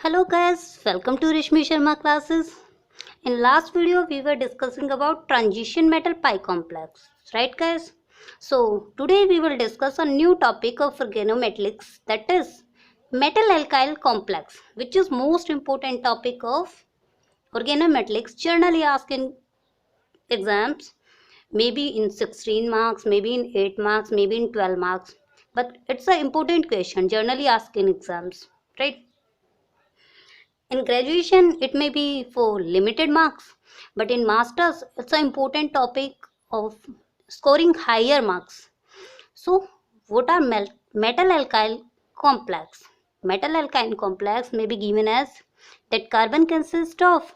Hello guys, welcome to Rishmi Sharma classes. In last video we were discussing about transition metal pi complex, right guys? So today we will discuss a new topic of organometallics, that is metal alkyl complex, which is most important topic of organometallics, generally asked in exams, maybe in 16 marks, maybe in 8 marks, maybe in 12 marks, but it's an important question generally asked in exams, right? In graduation it may be for limited marks, but in masters it's an important topic of scoring higher marks. So what are metal alkyl complex? Metal alkyl complex may be given as that carbon consists of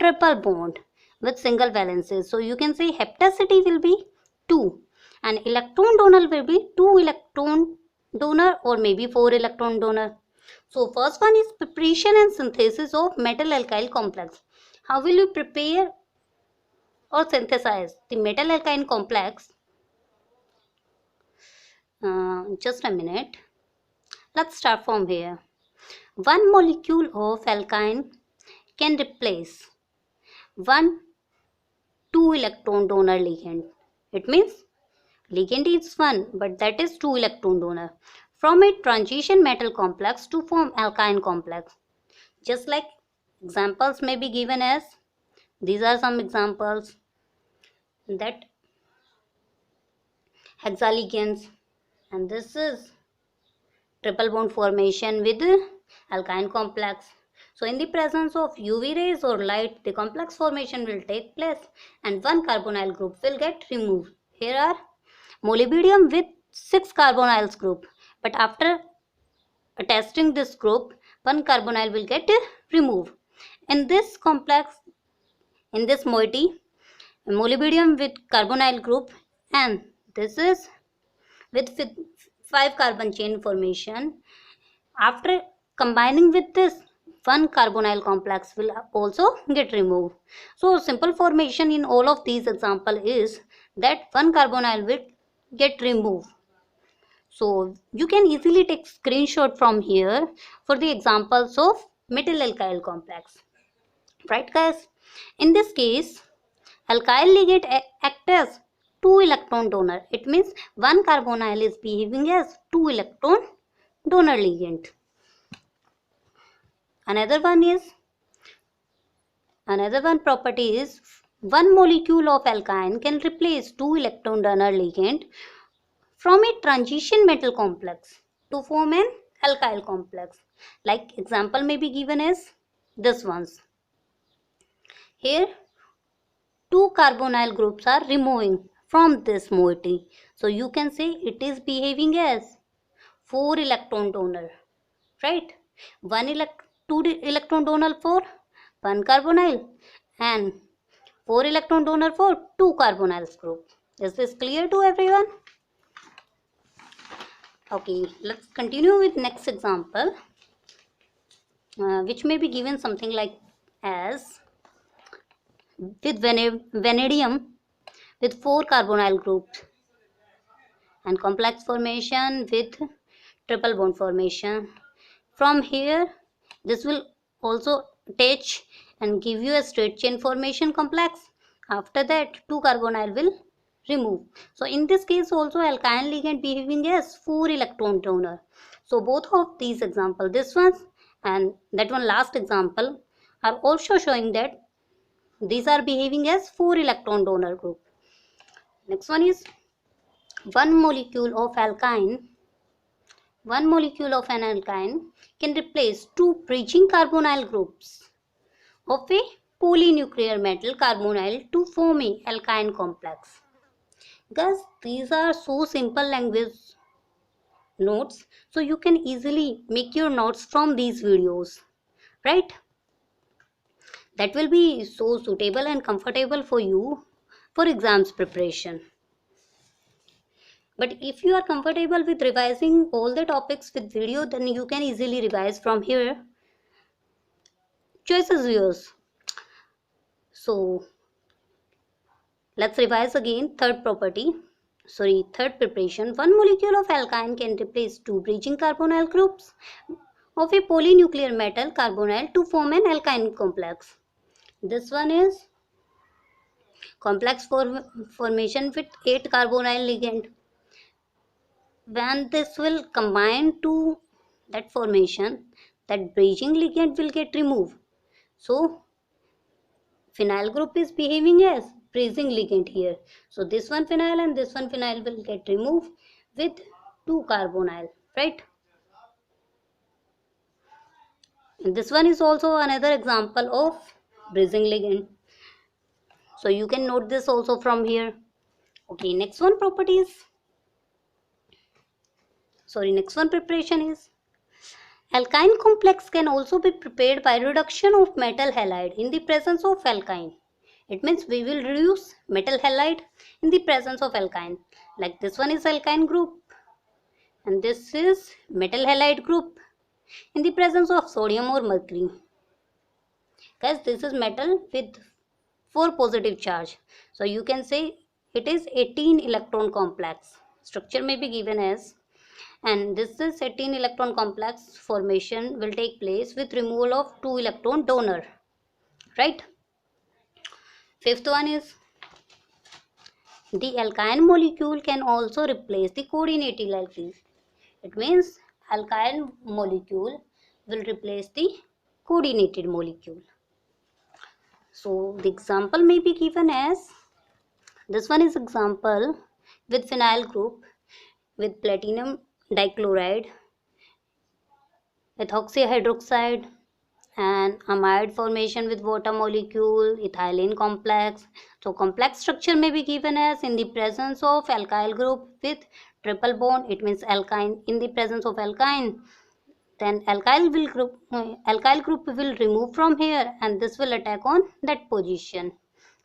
triple bond with single valences. So you can say heptacity will be 2 and electron donor will be 2 electron donor or maybe 4 electron donor. So first one is preparation and synthesis of metal alkyl complex. How will you prepare or synthesize the metal alkyl complex? Just a minute. Let's start from here. One molecule of alkyne can replace one 2 electron donor ligand. It means ligand is one, but that is 2 electron donor. From a transition metal complex to form alkyne complex. Just like examples may be given as, these are some examples, that hexaligens, and this is triple bond formation with alkyne complex. So in the presence of UV rays or light, the complex formation will take place and one carbonyl group will get removed. Here are molybdenum with 6 carbonyls group, but after testing this group, one carbonyl will get removed. In this complex, in this moiety, molybdenum with carbonyl group, and this is with 5 carbon chain formation. After combining with this, one carbonyl complex will also get removed. So simple formation in all of these example is that one carbonyl will get removed. So you can easily take screenshot from here for the examples of metal alkyl complex, right guys? In this case, alkyl ligand act as 2 electron donor. It means one carbonyl is behaving as 2 electron donor ligand. Another property is one molecule of alkyne can replace 2 electron donor ligand from a transition metal complex to form an alkyl complex. Like example may be given as this ones. Here 2 carbonyl groups are removing from this moiety. So you can say it is behaving as 4 electron donor, right? 2 electron donor for 1 carbonyl and 4 electron donor for 2 carbonyls group. Is this clear to everyone? Okay, let's continue with next example, which may be given something like as with vanadium with 4 carbonyl groups and complex formation with triple bond formation. From here, this will also attach and give you a straight chain formation complex. After that, 2 carbonyl will remove. So in this case also alkyne ligand behaving as 4 electron donor. So both of these example, this one and that one last example, are also showing that these are behaving as 4 electron donor group. Next one is one molecule of an alkyne can replace 2 bridging carbonyl groups of a polynuclear metal carbonyl to form a alkyne complex. Guys, these are so simple language notes, so you can easily make your notes from these videos, right? That will be so suitable and comfortable for you for exams preparation. But if you are comfortable with revising all the topics with video, then you can easily revise from here. Choice is yours. So let's revise again. Third preparation. One molecule of alkyne can replace 2 bridging carbonyl groups of a polynuclear metal carbonyl to form an alkyne complex. This one is complex formation with 8 carbonyl ligand. When this will combine to that formation, that bridging ligand will get removed. So phenyl group is behaving as bridging ligand here. So this one phenyl and this one phenyl will get removed with 2 carbonyl, right? And this one is also another example of bridging ligand. So you can note this also from here. Okay, next one preparation is alkyne complex can also be prepared by reduction of metal halide in the presence of alkyne. It means we will reduce metal halide in the presence of alkyne. Like this one is alkyne group and this is metal halide group in the presence of sodium or mercury. Guys, this is metal with 4 positive charge. So you can say it is 18 electron complex. Structure may be given as, and this is 18 electron complex formation will take place with removal of 2 electron donor, right? Fifth one is the alkyne molecule can also replace the coordinated alkene. It means alkyne molecule will replace the coordinated molecule. So the example may be given as, this one is example with phenyl group with platinum dichloride, ethoxy hydroxide, and amide formation with water molecule, ethylene complex. So complex structure may be given as in the presence of alkyl group with triple bond. It means alkyne. In the presence of alkyne, then alkyl group will remove from here and this will attack on that position,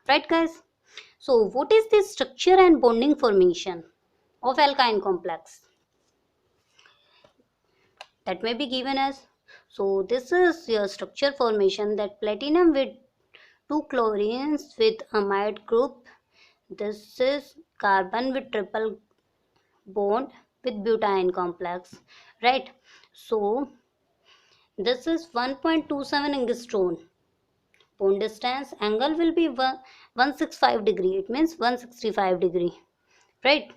right guys? So what is the structure and bonding formation of alkyne complex? That may be given as, so this is your structure formation, that platinum with 2 chlorines with amide group. This is carbon with triple bond with butyne complex, right? So this is 1.27 angstrom. Bond distance, angle will be 165 degree. It means 165 degree, right?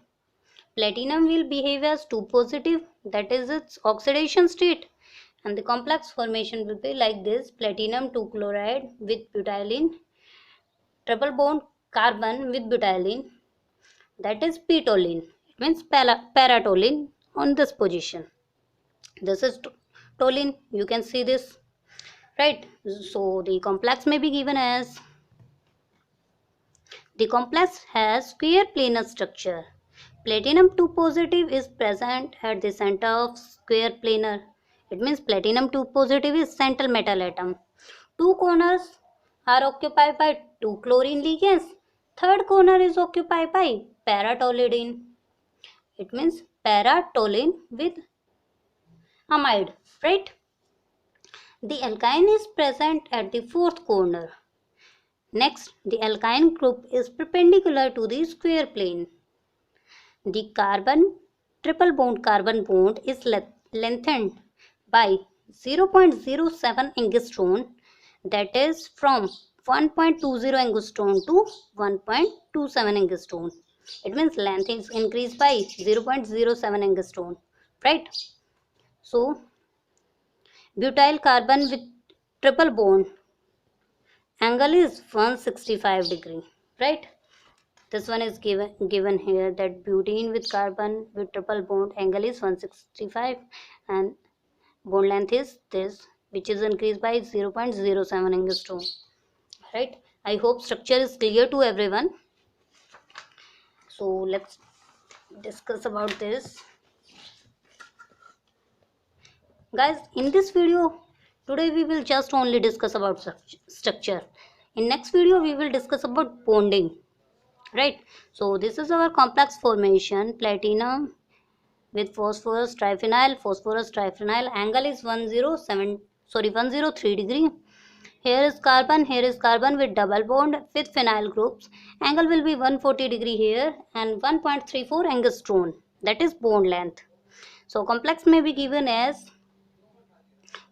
Platinum will behave as 2 positive, that is its oxidation state, and the complex formation will be like this: platinum 2 chloride with butylene, triple bond carbon with butylene, that is p-toluene. It means para-toluene on this position. This is toluene, you can see this, right? So the complex may be given as, the complex has square planar structure. Platinum 2 positive is present at the center of square planar. It means platinum 2 positive is central metal atom. 2 corners are occupied by 2 chlorine ligands. Third corner is occupied by para-toluene. It means para-toluene with amide, right? The alkyne is present at the fourth corner. Next, the alkyne group is perpendicular to the square plane. The triple bond carbon bond is lengthened by 0.07 angstrom, that is from 1.20 angstrom to 1.27 angstrom. It means length is increased by 0.07 angstrom, right? So butyl carbon with triple bond, angle is 165 degree, right? This one is given here, that butene with carbon with triple bond, angle is 165 and bond length is this, which is increased by 0.07 angstrom, right? I hope structure is clear to everyone. So let's discuss about this. Guys, in this video today we will just only discuss about structure. In next video we will discuss about bonding, right? So this is our complex formation, platinum with phosphorus triphenyl, angle is 103 degree. Here is carbon with double bond with phenyl groups, angle will be 140 degree here and 1.34 angstrom, that is bond length. So complex may be given as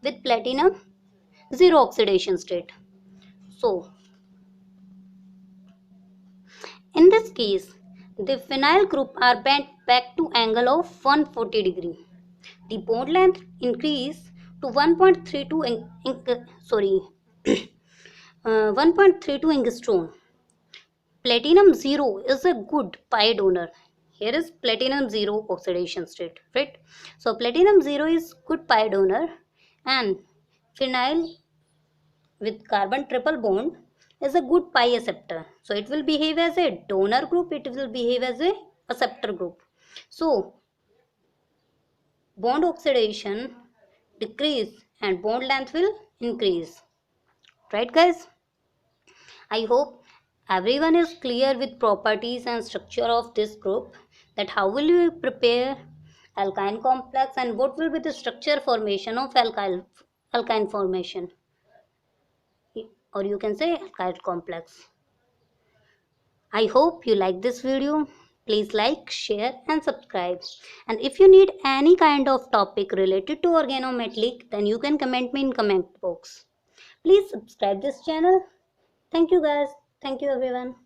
with platinum zero oxidation state. So in this case, the phenyl group are bent back to angle of 140 degree. The bond length increase to 1.32 1.32 angstrom. Platinum zero is a good pi donor. Here is platinum zero oxidation state, right? So platinum zero is good pi donor, and phenyl with carbon triple bond is a good pi acceptor. So it will behave as a donor group, it will behave as a acceptor group. So bond oxidation decrease and bond length will increase. Right guys? I hope everyone is clear with properties and structure of this group, that how will you prepare alkyne complex and what will be the structure formation of alkyne formation, or you can say alkyne complex. I hope you like this video. Please like, share and subscribe. And if you need any kind of topic related to organometallic, then you can comment me in comment box. Please subscribe this channel. Thank you guys. Thank you everyone.